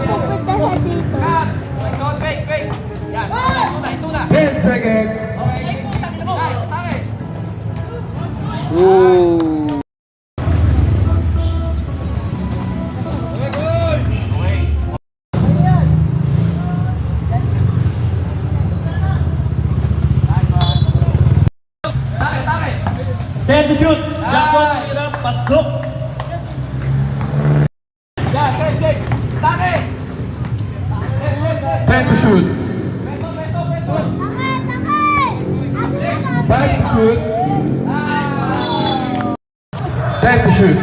pupunta siya dito. Yan. Ito na. 10 seconds. Ooh. Time to shoot. Jackson, hirap, pasok. Yan, check. Take. 10 to shoot. Takay! 5 to shoot. 10 to shoot.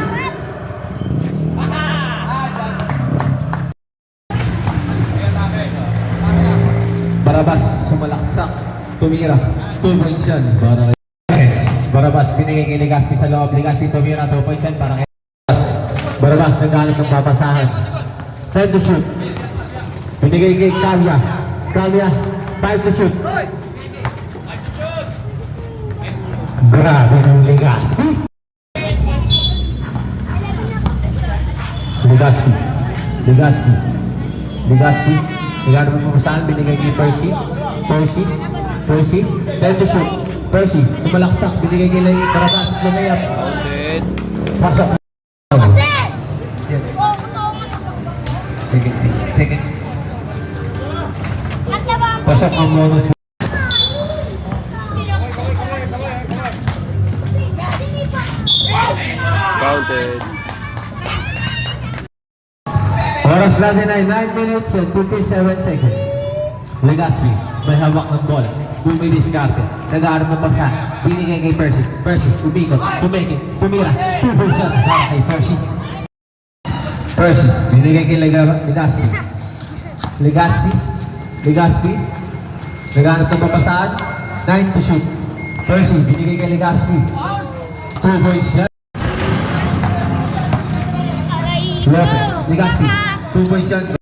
Barabas, sumalaksak, tumira. 2 points yan. Barabas, binigay kay Legaspi sa loob. Legaspi tumira, 2 points yan para kay Barabas, naghanap ng papasahan. 10 to shoot. Binigay kay Kavya. Kavya, 5 to shoot. Grabe ng Legaspi. Legaspi. Naghanap ng papasahan, binigay kay Percy. Percy, 10 to shoot. Percy, tumalaksak, binigay kay Barabas, lumayap. Pasok. Kasi! Sige. At naman Pasok ang bonus. Counted. Oras natin ay 9 minutes and 57 seconds. Legaspi, may hawak ng ball. Bumidiskarte. Nag-aarap ng pasa. Binigay kay Percy. Percy, umikot. Tumikit. Tumira. 2 points yan para kay Percy. Percy, binigay kay Legaspi. Legaspi. Nag-aarap ng papasaan. 9 to shoot. Percy, binigay kay Legaspi. 2 points yan. Lopez, Legaspi. 2 points yan.